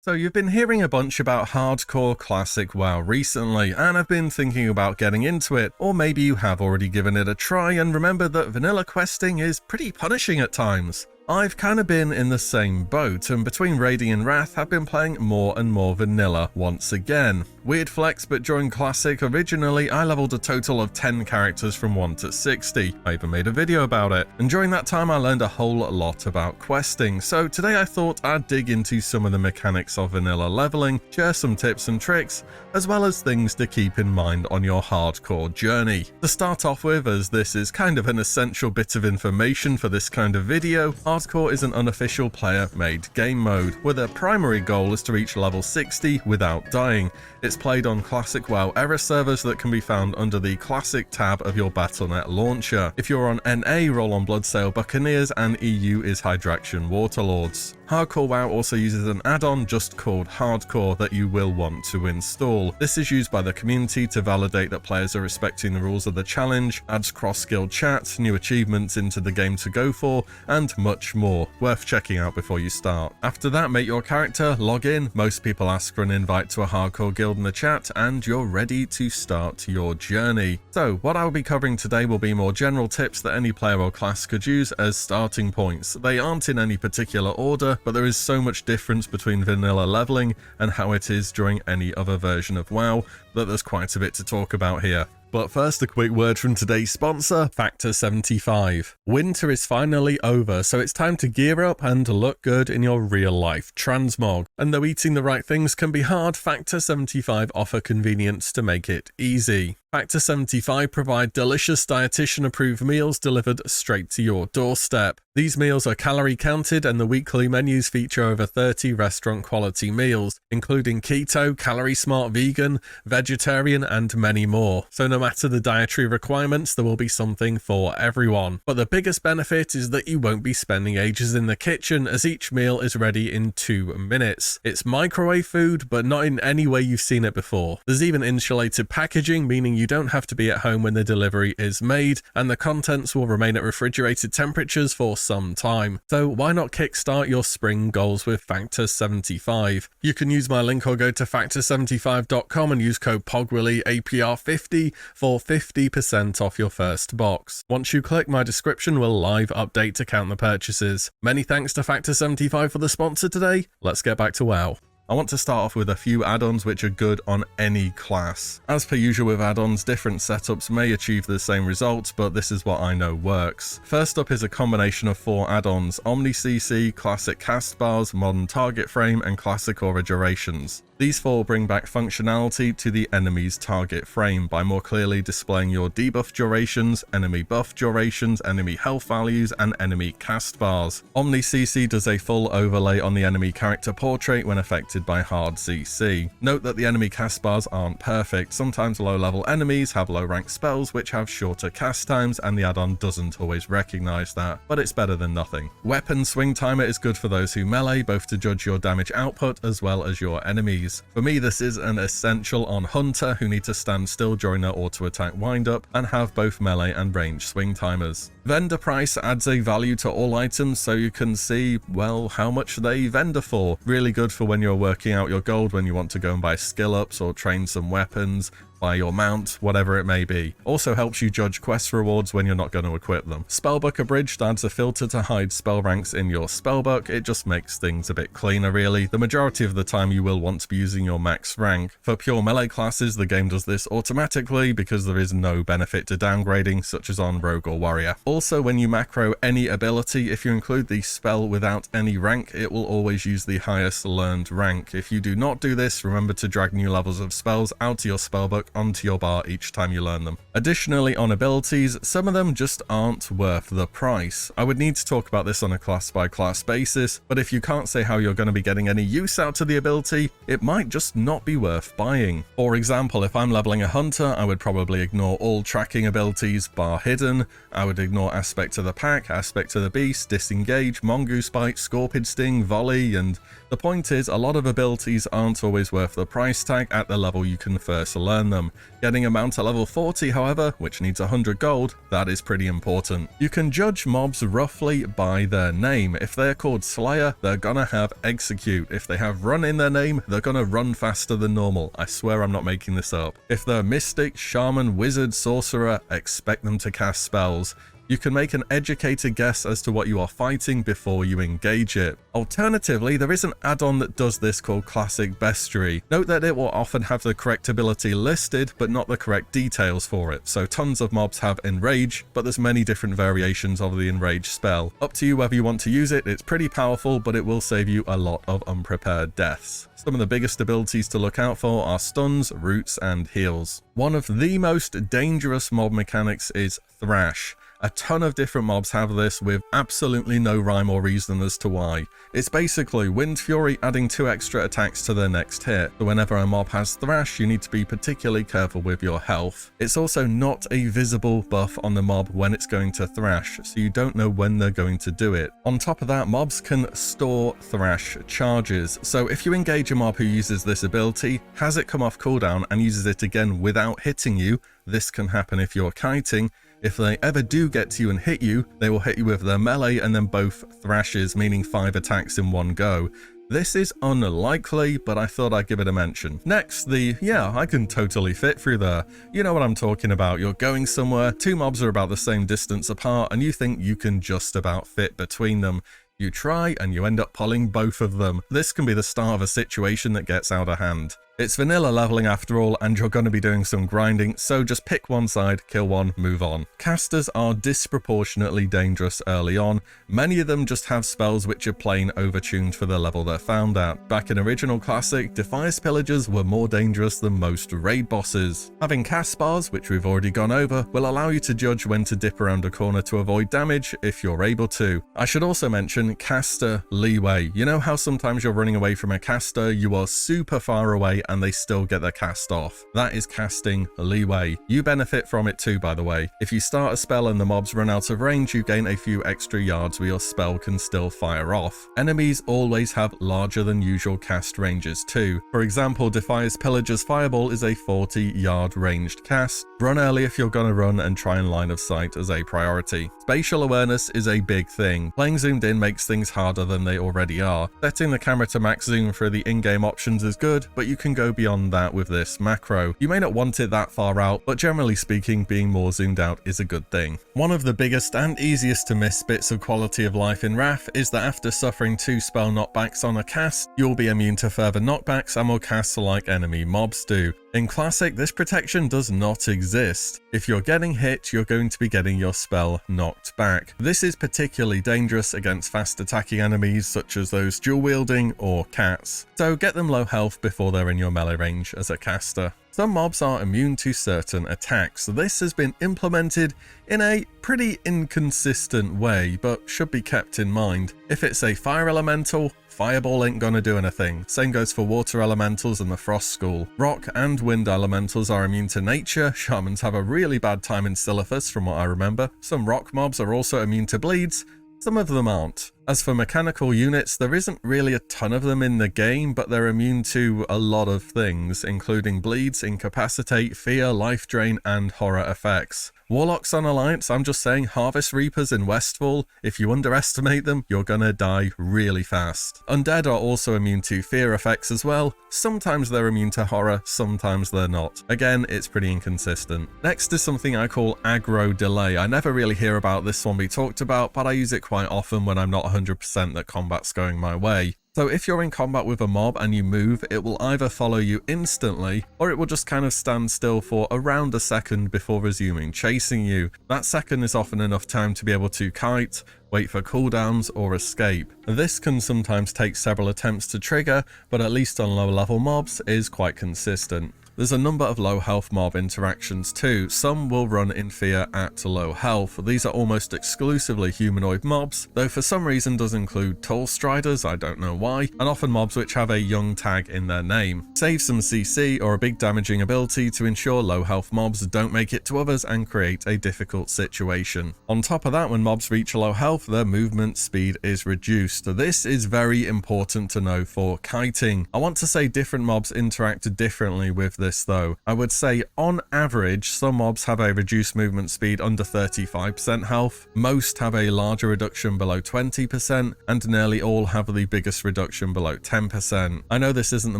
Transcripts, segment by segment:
So you've been hearing a bunch about hardcore classic WoW recently, and I've been thinking about getting into it, or maybe you have already given it a try and remember that vanilla questing is pretty punishing at times. I've kind of been in the same boat, and between raiding and Wrath, I've been playing more and more vanilla once again. Weird flex, but during Classic originally, I leveled a total of 10 characters from 1 to 60. I even made a video about it, and during that time I learned a whole lot about questing, so today I thought I'd dig into some of the mechanics of vanilla leveling, share some tips and tricks, as well as things to keep in mind on your hardcore journey. To start off with, as this is kind of an essential bit of information for this kind of video, hardcore is an unofficial player-made game mode, where the primary goal is to reach level 60 without dying. It's played on Classic WoW era servers that can be found under the Classic tab of your Battle.net launcher. If you're on NA, roll on Bloodsail Buccaneers, and EU is Hydraction Waterlords. Hardcore WoW also uses an add-on just called Hardcore that you will want to install. This is used by the community to validate that players are respecting the rules of the challenge, adds cross-skill chat, new achievements into the game to go for, and much more, worth checking out before you start. After that, make your character, log in, most people ask for an invite to a hardcore guild in the chat, and you're ready to start your journey. So what I'll be covering today will be more general tips that any player or class could use as starting points. They aren't in any particular order, but there is so much difference between vanilla leveling and how it is during any other version of WoW that there's quite a bit to talk about here. But first, a quick word from today's sponsor, Factor 75. Winter is finally over, so it's time to gear up and look good in your real-life transmog. And though eating the right things can be hard, Factor 75 offer convenience to make it easy. Factor 75 provide delicious dietitian-approved meals delivered straight to your doorstep. These meals are calorie counted, and the weekly menus feature over 30 restaurant-quality meals, including keto, calorie-smart vegan, vegetarian, and many more. So no matter the dietary requirements, there will be something for everyone. But the biggest benefit is that you won't be spending ages in the kitchen, as each meal is ready in 2 minutes. It's microwave food, but not in any way you've seen it before. There's even insulated packaging, meaning you don't have to be at home when the delivery is made, and the contents will remain at refrigerated temperatures for some time. So why not kickstart your spring goals with Factor 75? You can use my link or go to factor75.com and use code POGWILLE APR50 for 50% off your first box. Once you click, my description will live update to count the purchases. Many thanks to Factor 75 for the sponsor today. Let's get back to WoW. I want to start off with a few add-ons which are good on any class. As per usual with add-ons, different setups may achieve the same results, but this is what I know works. First up is a combination of 4 add-ons: OmniCC, Classic Cast Bars, Modern Target Frame, and Classic Aura Durations. These 4 bring back functionality to the enemy's target frame by more clearly displaying your debuff durations, enemy buff durations, enemy health values, and enemy cast bars. OmniCC does a full overlay on the enemy character portrait when affected by hard CC. Note that the enemy cast bars aren't perfect. Sometimes low-level enemies have low-ranked spells which have shorter cast times, and the add-on doesn't always recognize that, but it's better than nothing. Weapon swing timer is good for those who melee, both to judge your damage output as well as your enemies. For me, this is an essential on Hunter, who need to stand still during their auto-attack wind-up and have both melee and range swing timers. Vendor price adds a value to all items so you can see, well, how much they vendor for. Really good for when you're working out your gold, when you want to go and buy skill ups or train some weapons, buy your mount, whatever it may be. Also helps you judge quest rewards when you're not going to equip them. Spellbook Abridged adds a filter to hide spell ranks in your spellbook. It just makes things a bit cleaner really. The majority of the time you will want to be using your max rank. For pure melee classes, the game does this automatically because there is no benefit to downgrading, such as on Rogue or Warrior. Also, when you macro any ability, if you include the spell without any rank, it will always use the highest learned rank. If you do not do this, remember to drag new levels of spells out of your spellbook onto your bar each time you learn them. Additionally, on abilities, some of them just aren't worth the price. I would need to talk about this on a class by class basis, but if you can't say how you're going to be getting any use out of the ability, it might just not be worth buying. For example, if I'm leveling a hunter, I would probably ignore all tracking abilities bar hidden. I would ignore aspect of the pack, aspect of the beast, disengage, mongoose bite, scorpion sting, volley, and the point is a lot of abilities aren't always worth the price tag at the level you can first learn them. them. Getting a mount to level 40, however, which needs 100 gold, that is pretty important. You can judge mobs roughly by their name. If they're called Slayer, they're gonna have Execute. If they have Run in their name, they're gonna run faster than normal. I swear I'm not making this up. If they're Mystic, Shaman, Wizard, Sorcerer, expect them to cast spells. You can make an educated guess as to what you are fighting before you engage it. Alternatively, there is an add-on that does this called Classic Bestiary. Note that it will often have the correct ability listed, but not the correct details for it. So tons of mobs have Enrage, but there's many different variations of the Enrage spell. Up to you whether you want to use it. It's pretty powerful, but it will save you a lot of unprepared deaths. Some of the biggest abilities to look out for are stuns, roots, and heals. One of the most dangerous mob mechanics is Thrash. A ton of different mobs have this with absolutely no rhyme or reason as to why. It's basically Wind Fury adding 2 extra attacks to their next hit, so whenever a mob has Thrash you need to be particularly careful with your health. It's also not a visible buff on the mob when it's going to Thrash, so you don't know when they're going to do it. On top of that, mobs can store Thrash charges, so if you engage a mob who uses this ability, has it come off cooldown and uses it again without hitting you, this can happen if you're kiting. If they ever do get to you and hit you, they will hit you with their melee and then both thrashes, meaning 5 attacks in one go. This is unlikely, but I thought I'd give it a mention. Next, yeah, I can totally fit through there. You know what I'm talking about. You're going somewhere, 2 mobs are about the same distance apart, and you think you can just about fit between them. You try and you end up pulling both of them. This can be the start of a situation that gets out of hand. It's vanilla leveling after all, and you're going to be doing some grinding, so just pick one side, kill one, move on. Casters are disproportionately dangerous early on. Many of them just have spells which are plain overtuned for the level they're found at. Back in original Classic, Defias Pillagers were more dangerous than most raid bosses. Having cast bars, which we've already gone over, will allow you to judge when to dip around a corner to avoid damage if you're able to. I should also mention caster leeway. You know how sometimes you're running away from a caster, you are super far away and they still get their cast off. That is casting leeway. You benefit from it too, by the way. If you start a spell and the mobs run out of range, you gain a few extra yards where your spell can still fire off. Enemies always have larger than usual cast ranges too. For example, Defias Pillager's Fireball is a 40-yard ranged cast. Run early if you're gonna run and try and line of sight as a priority. Spatial awareness is a big thing. Playing zoomed in makes things harder than they already are. Setting the camera to max zoom for the in-game options is good, but you can go beyond that with this macro. You may not want it that far out, but generally speaking, being more zoomed out is a good thing. One of the biggest and easiest to miss bits of quality of life in Wrath is that after suffering 2 spell knockbacks on a cast, you'll be immune to further knockbacks and will cast like enemy mobs do. In Classic, this protection does not exist. If you're getting hit, you're going to be getting your spell knocked back. This is particularly dangerous against fast attacking enemies such as those dual wielding or cats, so get them low health before they're in your melee range as a caster. Some mobs are immune to certain attacks. This has been implemented in a pretty inconsistent way, but should be kept in mind. If it's a fire elemental, Fireball ain't gonna do anything. Same goes for water elementals and the frost school. Rock and wind elementals are immune to nature. Shamans have a really bad time in Silithus from what I remember. Some rock mobs are also immune to bleeds. Some of them aren't. As for mechanical units, there isn't really a ton of them in the game, but they're immune to a lot of things, including bleeds, incapacitate, fear, life drain, and horror effects. Warlocks on Alliance, I'm just saying, Harvest Reapers in Westfall, if you underestimate them, you're gonna die really fast. Undead are also immune to fear effects as well. Sometimes they're immune to horror, sometimes they're not. Again, it's pretty inconsistent. Next is something I call aggro delay. I never really hear about this one be talked about, but I use it quite often when I'm not 100% that combat's going my way. So if you're in combat with a mob and you move, it will either follow you instantly, or it will just kind of stand still for around a second before resuming chasing you. That second is often enough time to be able to kite, wait for cooldowns, or escape. This can sometimes take several attempts to trigger, but at least on lower level mobs is quite consistent. There's a number of low health mob interactions too. Some will run in fear at low health. These are almost exclusively humanoid mobs, though for some reason does include tall striders, I don't know why, and often mobs which have a young tag in their name. Save some CC or a big damaging ability to ensure low health mobs don't make it to others and create a difficult situation. On top of that, when mobs reach low health, their movement speed is reduced. This is very important to know for kiting. I want to say different mobs interact differently with this though. I would say on average, some mobs have a reduced movement speed under 35% health, most have a larger reduction below 20%, and nearly all have the biggest reduction below 10%. I know this isn't the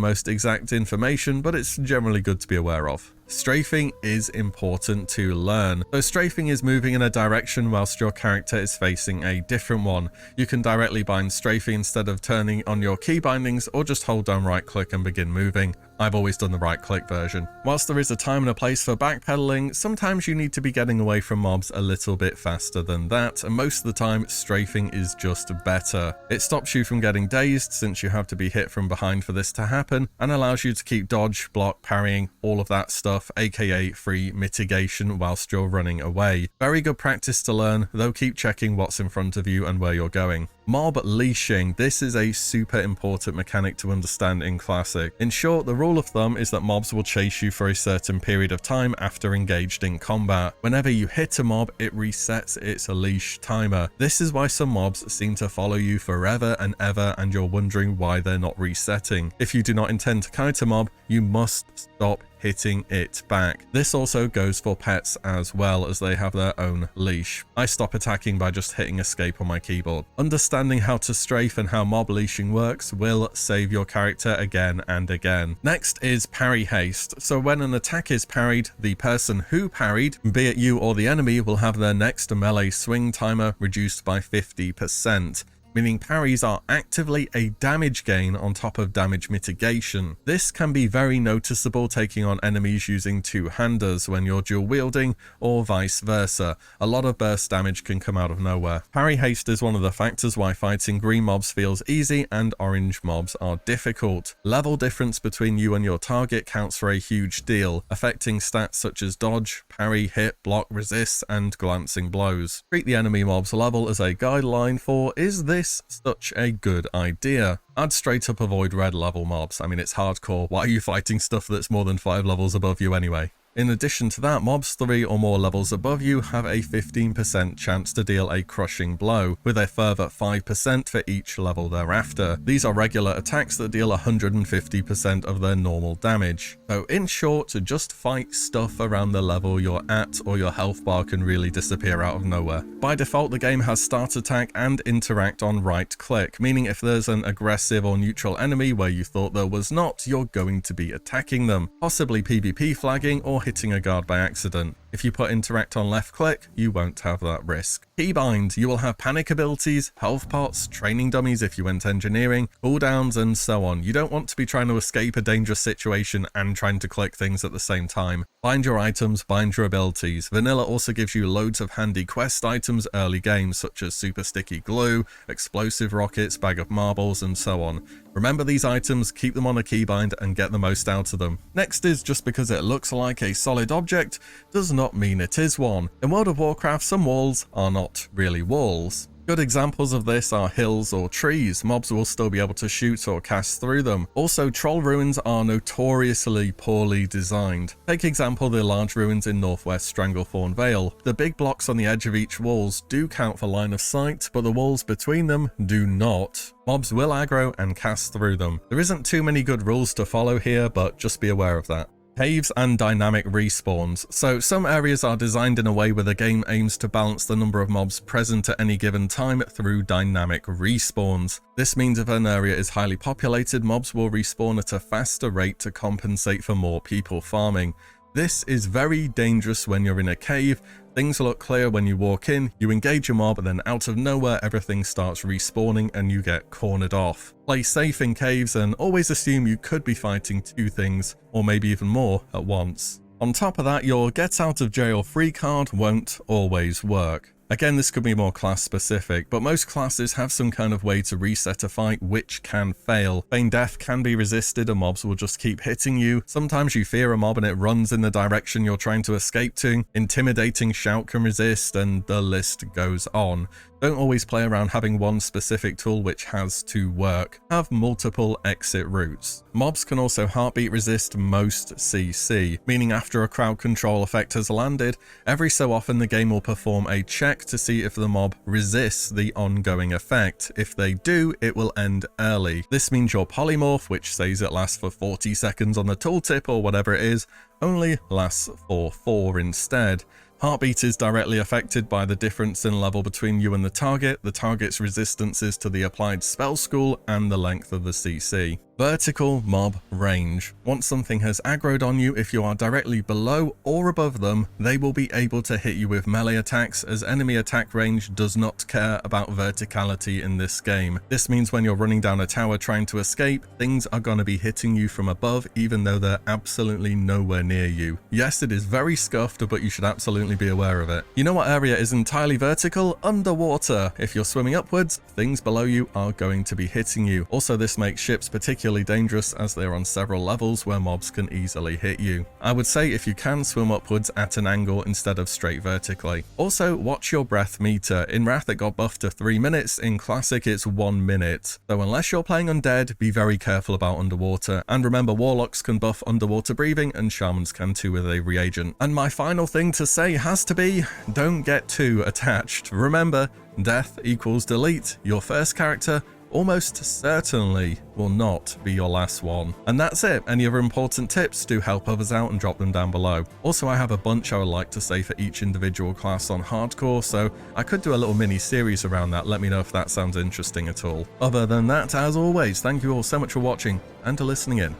most exact information, but it's generally good to be aware of. Strafing is important to learn. So strafing is moving in a direction whilst your character is facing a different one. You can directly bind strafing instead of turning on your key bindings, or just hold down right click and begin moving. I've always done the right click version. Whilst there is a time and a place for backpedaling, sometimes you need to be getting away from mobs a little bit faster than that, and most of the time strafing is just better. It stops you from getting dazed since you have to be hit from behind for this to happen, and allows you to keep dodge, block, parrying, all of that stuff, aka free mitigation whilst you're running away. Very good practice to learn, though keep checking what's in front of you and where you're going. Mob leashing. This is a super important mechanic to understand in Classic. In short, the rule of thumb is that mobs will chase you for a certain period of time after engaged in combat. Whenever you hit a mob, it resets its leash timer. This is why some mobs seem to follow you forever and ever, and you're wondering why they're not resetting. If you do not intend to kite a mob, you must stop hitting it back. This also goes for pets as well, as they have their own leash. I stop attacking by just hitting escape on my keyboard. Understanding how to strafe and how mob leashing works will save your character again and again. Next is parry haste. So when an attack is parried, the person who parried, be it you or the enemy, will have their next melee swing timer reduced by 50%. Meaning parries are actively a damage gain on top of damage mitigation. This can be very noticeable taking on enemies using two-handers when you're dual wielding, or vice versa. A lot of burst damage can come out of nowhere. Parry haste is one of the factors why fighting green mobs feels easy and orange mobs are difficult. Level difference between you and your target counts for a huge deal, affecting stats such as dodge, parry, hit, block, resist, and glancing blows. Treat the enemy mob's level as a guideline for, is this such a good idea? I'd straight up avoid red level mobs. I mean, it's hardcore. Why are you fighting stuff that's more than 5 levels above you anyway? In addition to that, mobs 3 or more levels above you have a 15% chance to deal a crushing blow, with a further 5% for each level thereafter. These are regular attacks that deal 150% of their normal damage. So in short, just fight stuff around the level you're at, or your health bar can really disappear out of nowhere. By default, the game has start attack and interact on right click, meaning if there's an aggressive or neutral enemy where you thought there was not, you're going to be attacking them, possibly PvP flagging or hitting a guard by accident. If you put interact on left click, you won't have that risk. Keybind, you will have panic abilities, health pots, training dummies if you went engineering, cooldowns, and so on. You don't want to be trying to escape a dangerous situation and trying to click things at the same time. Bind your items, bind your abilities. Vanilla also gives you loads of handy quest items early game, such as super sticky glue, explosive rockets, bag of marbles, and so on. Remember these items, keep them on a keybind, and get the most out of them. Next is, just because it looks like a solid object does not mean it is one. In World of Warcraft, some walls are not really walls. Good examples of this are hills or trees. Mobs will still be able to shoot or cast through them. Also, troll ruins are notoriously poorly designed. Take example the large ruins in Northwest Stranglethorn Vale. The big blocks on the edge of each walls do count for line of sight, but the walls between them do not. Mobs will aggro and cast through them. There isn't too many good rules to follow here, but just be aware of that. Caves and dynamic respawns. So some areas are designed in a way where the game aims to balance the number of mobs present at any given time through dynamic respawns. This means if an area is highly populated, mobs will respawn at a faster rate to compensate for more people farming. This is very dangerous when you're in a cave. Things look clear when you walk in, you engage a mob, and then out of nowhere everything starts respawning and you get cornered off. Play safe in caves and always assume you could be fighting 2 things, or maybe even more, at once. On top of that, your get out of jail free card won't always work. Again, this could be more class specific, but most classes have some kind of way to reset a fight which can fail. Feign death can be resisted and mobs will just keep hitting you. Sometimes you fear a mob and it runs in the direction you're trying to escape to. Intimidating shout can resist, and the list goes on. Don't always play around having one specific tool which has to work. Have multiple exit routes. Mobs can also heartbeat resist most CC, meaning after a crowd control effect has landed, every so often the game will perform a check check to see if the mob resists the ongoing effect. If they do, it will end early. This means your polymorph, which says it lasts for 40 seconds on the tooltip or whatever it is, only lasts for 4 instead. Heartbeat is directly affected by the difference in level between you and the target's resistances to the applied spell school, and the length of the CC. Vertical mob range. Once something has aggroed on you, if you are directly below or above them, they will be able to hit you with melee attacks, as enemy attack range does not care about verticality in this game. This means when you're running down a tower trying to escape, things are going to be hitting you from above even though they're absolutely nowhere near you. Yes, it is very scuffed, but you should absolutely be aware of it. You know what area is entirely vertical? Underwater. If you're swimming upwards, things below you are going to be hitting you. Also, this makes ships particularly dangerous as they're on several levels where mobs can easily hit you. I would say if you can, swim upwards at an angle instead of straight vertically. Also, watch your breath meter. In Wrath it got buffed to 3 minutes, in Classic it's 1 minute. So unless you're playing undead, be very careful about underwater. And remember, warlocks can buff underwater breathing and shamans can too with a reagent. And my final thing to say has to be, don't get too attached. Remember, death equals delete. Your first character almost certainly will not be your last one. And that's it. Any other important tips, do help others out and drop them down below. Also, I have a bunch I would like to say for each individual class on hardcore, so I could do a little mini series around that. Let me know if that sounds interesting at all. Other than that, as always, thank you all so much for watching and for listening in.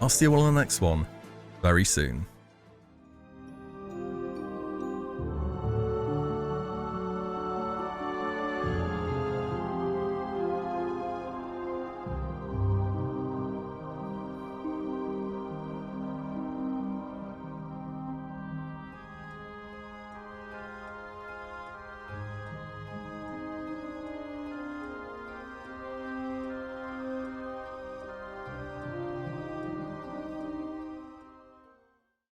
I'll see you all in the next one very soon.